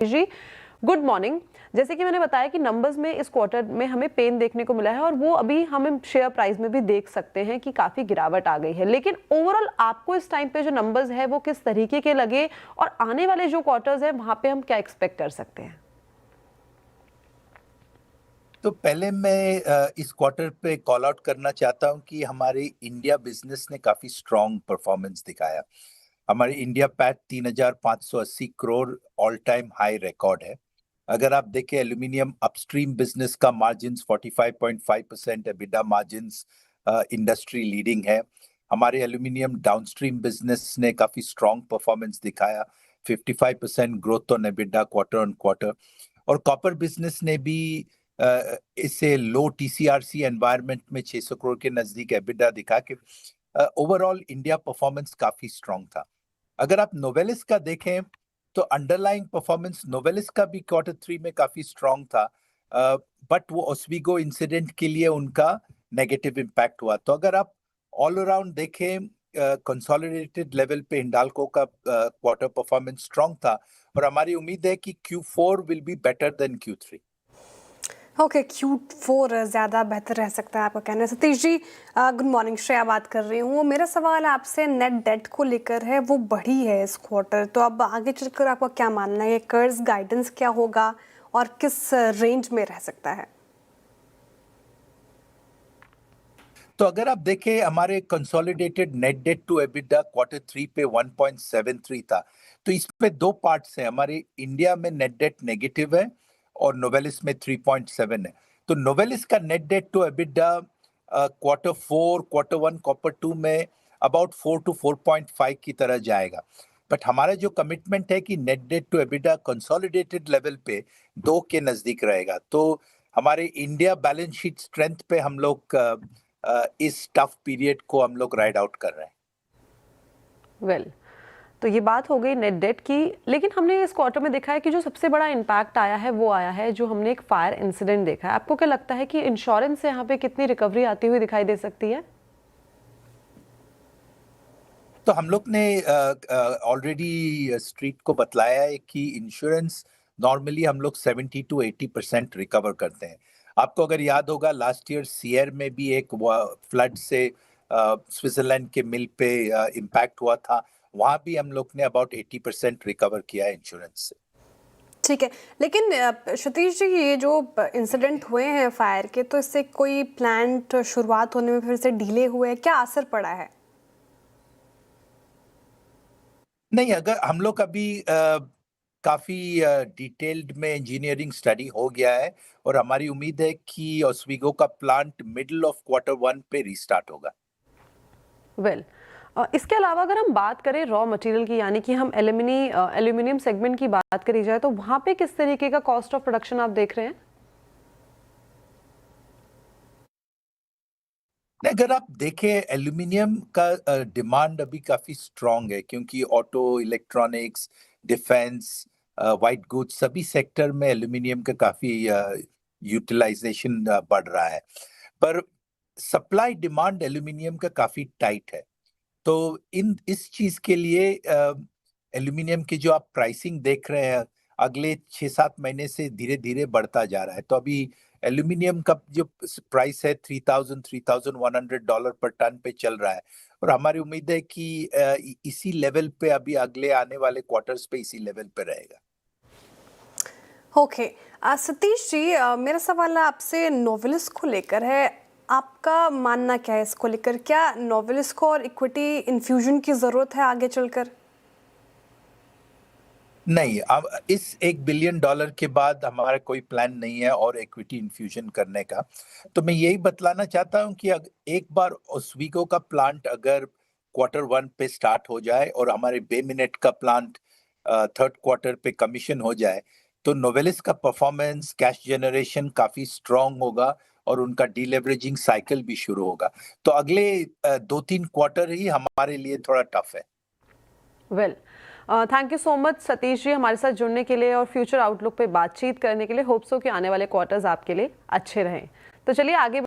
जी good morning. जैसे कि मैंने बताया कि नंबर्स में इस क्वार्टर में हमें पेन देखने को मिला है और वो अभी हम शेयर प्राइस में भी देख सकते हैं कि काफी गिरावट आ गई है। लेकिन ओवरऑल आपको इस टाइम पे जो नंबर्स है वो किस तरीके के लगे और आने वाले जो क्वार्टर्स है वहां पे हम क्या एक्सपेक्ट कर सकते हैं? तो पहले मैं इस क्वार्टर पे कॉल आउट करना चाहता हूं कि हमारे इंडिया बिजनेस ने काफी स्ट्रॉन्ग परफॉर्मेंस दिखाया। हमारी India PAT 3,580 crore all time high record है। अगर आप देखें एल्यूमिनियम अपस्ट्रीम बिजनेस का margins 45.5%, EBITDA margins industry leading है। हमारे एल्यूमिनियम डाउनस्ट्रीम बिजनेस ने काफी स्ट्रॉन्ग परफॉर्मेंस दिखाया, 55% growth on EBITDA quarter on quarter. और कॉपर बिजनेस ने भी इससे लो टीसीआरसी एनवायरनमेंट में 600 करोड़ के नजदीक एबिटा दिखा के ओवरऑल इंडिया परफॉर्मेंस काफी स्ट्रांग था। अगर आप नोवेलिस का देखें तो अंडरलाइंग परफॉर्मेंस नोवेलिस का भी क्वार्टर 3 में काफी स्ट्रांग था, बट वो ओस्विगो इंसिडेंट के लिए उनका नेगेटिव इम्पैक्ट हुआ। तो अगर आप ऑल अराउंड देखें कंसोलिडेटेड लेवल पे हिंडाल्को का क्वार्टर परफॉर्मेंस स्ट्रांग था और हमारी उम्मीद है कि Q4 will be better than Q3। Okay, Q4 ज़्यादा बेहतर रह सकता है आपका कहना है। सतीश जी गुड मॉर्निंग, श्रेया बात कर रही हूँ। मेरा सवाल आपसे नेट डेट को लेकर है, वो बढ़ी है इस क्वार्टर, तो अब आगे चलकर आपका क्या मानना है? कर्ज गाइडेंस क्या होगा और किस रेंज में रह सकता है? तो अगर आप देखें हमारे consolidated net debt to EBITDA quarter 3 पे 1.73 था। तो इसमें दो पार्ट्स हैं, हमारे इंडिया में नेट डेट नेगेटिव है और नोवेलिस में 3.7 है। तो नोवेलिस का net debt to EBITDA quarter 4, quarter 1, quarter 2 में अबाउट 4 to 4.5 की तरह जाएगा। बट हमारा जो कमिटमेंट है कि net debt to EBITDA consolidated level पे 2 के नजदीक रहेगा। तो हमारे इंडिया बैलेंस शीट स्ट्रेंथ पे हम लोग इस टफ पीरियड को हम लोग राइड आउट कर रहे हैं। वेल तो ये बात हो गई नेट डेट की। लेकिन हमने इस क्वार्टर में देखा है कि जो सबसे बड़ा इम्पैक्ट आया है वो आया है जो हमने एक फायर इंसिडेंट देखा है। आपको क्या लगता है कि इंश्योरेंस से यहाँ पे कितनी रिकवरी आती हुई दिखाई दे सकती है? तो हम लोग ने ऑलरेडी स्ट्रीट को बतलाया है कि इंश्योरेंस नॉर्मली हम लोग 70 to 80% रिकवर करते हैं। आपको अगर याद होगा लास्ट ईयर सियर में भी एक फ्लड से स्विट्जरलैंड के मिल पे इम्पैक्ट हुआ था, वहां भी हम लोग ने अबाउट 80% रिकवर किया है इंश्योरेंस से। ठीक है, लेकिन सतीश जी ये जो इंसिडेंट हुए हैं फायर के, तो इससे कोई प्लांट शुरुआत होने में फिर से डिले हुए है, क्या असर पड़ा है? नहीं, अगर हम लोग अभी काफी डिटेल्ड में इंजीनियरिंग स्टडी हो गया है और हमारी उम्मीद है कि ओस्विगो का प्लांट मिडिल ऑफ क्वार्टर 1 पे रीस्टार्ट होगा। वेल इसके अलावा अगर हम बात करें रॉ मटेरियल की, यानी कि हम एल्यूमिनियम सेगमेंट की बात करी जाए, तो वहां पे किस तरीके का कॉस्ट ऑफ प्रोडक्शन आप देख रहे हैं? अगर आप देखें एल्यूमिनियम का डिमांड अभी काफी स्ट्रांग है क्योंकि auto, electronics, defence, white goods सभी सेक्टर में एल्यूमिनियम का काफी यूटिलाइजेशन बढ़ रहा है। पर सप्लाई डिमांड एल्यूमिनियम का काफी टाइट है। तो इस चीज के लिए एल्यूमिनियम की जो आप प्राइसिंग देख रहे हैं अगले 6-7 महीने से धीरे धीरे बढ़ता जा रहा है। तो अभी एल्यूमिनियम का जो प्राइस है $3,100 पर टन पे चल रहा है और हमारी उम्मीद है कि इसी लेवल पे अभी अगले आने वाले क्वार्टर्स पे इसी लेवल पे रहेगा। ओके, सतीश जी मेरा सवाल आपसे नोवेलिस को लेकर है। आपका मानना क्या है इसको लेकर? क्या नोवेलिस को और इक्विटी इन्फ्यूजन की ज़रूरत है आगे चलकर? नहीं, अब इस $1 बिलियन के बाद हमारा कोई प्लान नहीं है और इक्विटी इन्फ्यूजन करने का। तो मैं यही बतलाना चाहता हूँ कि एक बार ओस्विगो का प्लांट अगर क्वार्टर 1 पे स्टार्ट हो जाए और हमारे बे मिनट का प्लांट थर्ड क्वार्टर पे कमीशन हो जाए तो नोवेलिस का परफॉर्मेंस, कैश जनरेशन काफी स्ट्रांग होगा और उनका डीलेवरेजिंग साइकिल भी शुरू होगा। तो अगले 2-3 क्वार्टर ही हमारे लिए थोड़ा टफ है। Well thank you so much Satish ji हमारे साथ जुड़ने के लिए और फ्यूचर आउटलुक पे बातचीत करने के लिए। होप्स हो कि आने वाले क्वार्टर्स आपके लिए अच्छे रहें। तो चलिए आगे